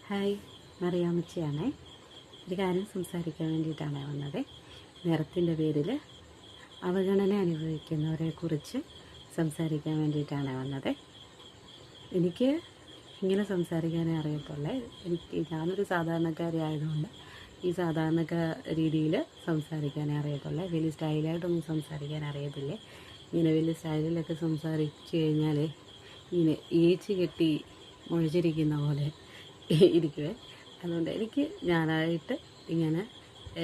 Hi, മറിയാമ്മച്ചിയാണേ. ഒരു കാര്യം സംസാരിക്കാൻ വേണ്ടിയിട്ടാണ് വന്നത്. നിറത്തിൻ്റെ പേരിൽ അവഗണന അനുഭവിക്കുന്നവരെക്കുറിച്ച് സംസാരിക്കാൻ വേണ്ടിയിട്ടാണ് വന്നത്. എനിക്ക് ഇങ്ങനെ സംസാരിക്കാനേ അറിയത്തുള്ളേ. ഞാനൊരു സാധാരണക്കാരി ആയതുകൊണ്ട് ഈ രീതിയിൽ സംസാരിക്കാനേ അറിയത്തുള്ളേ. വലിയ സ്റ്റൈലായിട്ടൊന്നും സംസാരിക്കാൻ അറിയത്തില്ലേ. ഇങ്ങനെ വലിയ സ്റ്റൈലിലൊക്കെ സംസാരിച്ച് കഴിഞ്ഞാൽ ഇങ്ങനെ ഏച്ച് കെട്ടി മുഴിച്ചിരിക്കുന്ന പോലെ ഇരിക്കുവേ. അതുകൊണ്ട് എനിക്ക് ഞാനായിട്ട് ഇങ്ങനെ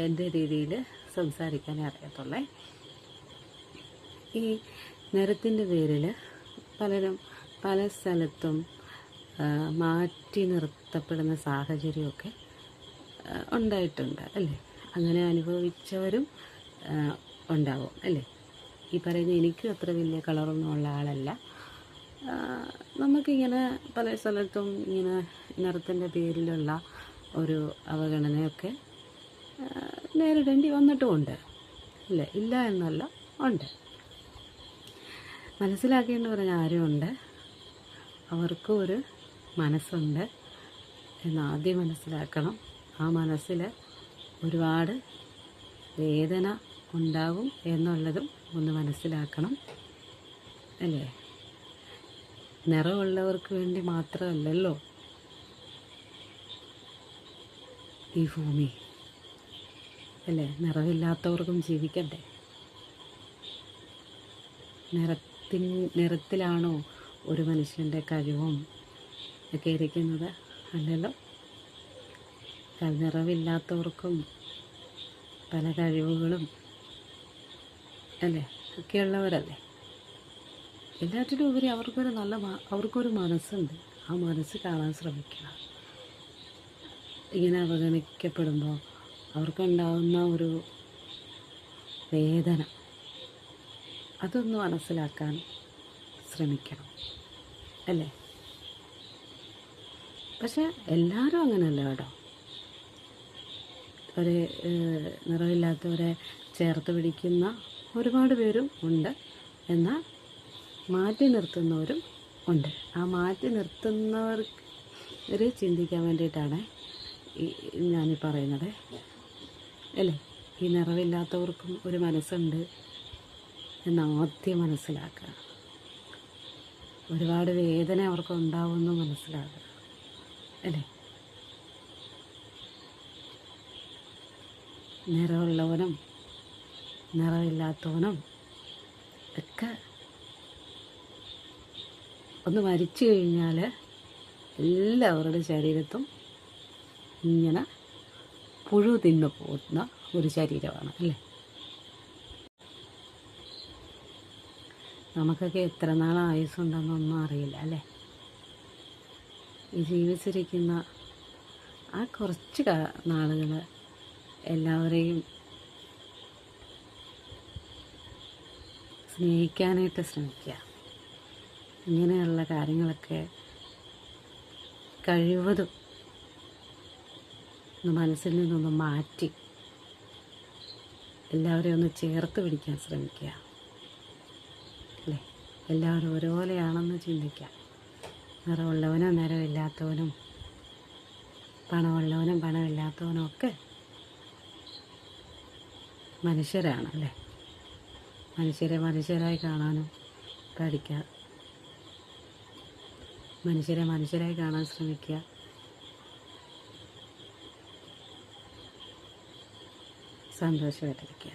എൻ്റെ രീതിയിൽ സംസാരിക്കാനേ അറിയത്തുള്ളേ. ഈ നിറത്തിൻ്റെ പേരിൽ പലരും പല സ്ഥലത്തും മാറ്റി നിർത്തപ്പെടുന്ന സാഹചര്യമൊക്കെ ഉണ്ടായിട്ടുണ്ട് അല്ലേ. അങ്ങനെ അനുഭവിച്ചവരും ഉണ്ടാവും അല്ലേ. ഈ പറയുന്ന എനിക്കും അത്ര വലിയ കളറൊന്നും ഉള്ള ആളല്ല. നമുക്കിങ്ങനെ പല സ്ഥലത്തും ഇങ്ങനെ നിറത്തിൻ്റെ പേരിലുള്ള ഒരു അവഗണനയൊക്കെ നേരിടേണ്ടി വന്നിട്ടുമുണ്ട് അല്ലേ. ഇല്ല എന്നല്ല, ഉണ്ട്. മനസ്സിലാക്കേണ്ടി പറഞ്ഞ ആരുമുണ്ട്. അവർക്കും ഒരു മനസ്സുണ്ട് എന്നാദ്യം മനസ്സിലാക്കണം. ആ മനസ്സിൽ ഒരുപാട് വേദന ഉണ്ടാകും എന്നുള്ളതും ഒന്ന് മനസ്സിലാക്കണം അല്ലേ. നിറമുള്ളവർക്ക് വേണ്ടി മാത്രമല്ലല്ലോ ഈ ഭൂമി അല്ലേ. നിറമില്ലാത്തവർക്കും ജീവിക്കണ്ടേ. നിറത്തിലാണോ ഒരു മനുഷ്യൻ്റെ കഴിവും ഒക്കെ ഇരിക്കുന്നത്? അല്ലല്ലോ. നിറമില്ലാത്തവർക്കും പല കഴിവുകളും അല്ലേ ഒക്കെയുള്ളവരല്ലേ. എല്ലാറ്റിലും ഉപരി അവർക്കൊരു മനസ്സുണ്ട്. ആ മനസ്സ് കാണാൻ ശ്രമിക്കണം. ഇങ്ങനെ അവഗണിക്കപ്പെടുമ്പോൾ അവർക്കുണ്ടാകുന്ന ഒരു വേദന അതൊന്ന് മനസ്സിലാക്കാൻ ശ്രമിക്കണം അല്ലേ. പക്ഷെ എല്ലാവരും അങ്ങനെയല്ല കേട്ടോ. ഒരു നിറമില്ലാത്തവരെ ചേർത്ത് പിടിക്കുന്ന ഒരുപാട് പേരും ഉണ്ട്. എന്നാൽ മാറ്റി നിർത്തുന്നവരും ഉണ്ട്. ആ മാറ്റി നിർത്തുന്നവർ ചിന്തിക്കാൻ വേണ്ടിയിട്ടാണ് ഞാനീ പറയുന്നത് അല്ലേ. ഈ നിറമില്ലാത്തവർക്കും ഒരു മനസ്സുണ്ട് എന്നാദ്യം മനസ്സിലാക്കുക. ഒരുപാട് വേദന അവർക്ക് ഉണ്ടാവുമെന്ന് മനസ്സിലാക്കുക അല്ലേ. നിറമുള്ളവനും നിറമില്ലാത്തവനും ഒക്കെ ഒന്ന് മരിച്ചു കഴിഞ്ഞാൽ എല്ലാവരുടെ ശരീരത്തും ഇങ്ങനെ പുഴു തിന്നു പോകുന്ന ഒരു ശരീരമാണ് അല്ലേ. നമുക്കൊക്കെ എത്ര നാൾ ആയുസ്സുണ്ടെന്നൊന്നും അറിയില്ല അല്ലേ. ഈ ജീവിച്ചിരിക്കുന്ന ആ കുറച്ച് നാളുകൾ എല്ലാവരെയും സ്നേഹിക്കാനായിട്ട് ശ്രമിക്കുക. ഇങ്ങനെയുള്ള കാര്യങ്ങളൊക്കെ കഴിവതും മനസ്സിൽ നിന്നൊന്ന് മാറ്റി എല്ലാവരെയും ഒന്ന് ചേർത്ത് പിടിക്കാൻ ശ്രമിക്കുക അല്ലേ. എല്ലാവരും ഒരുപോലെയാണെന്ന് ചിന്തിക്കുക. നിറമുള്ളവനും നിറമില്ലാത്തവനും പണമുള്ളവനും പണമില്ലാത്തവനും ഒക്കെ മനുഷ്യരാണല്ലേ. മനുഷ്യരെ മനുഷ്യരായി കാണാനും പഠിക്കുക. മനുഷ്യരെ മനുഷ്യരായി കാണാൻ ശ്രമിക്കുക. സന്തോഷമായിട്ടിരിക്കുക.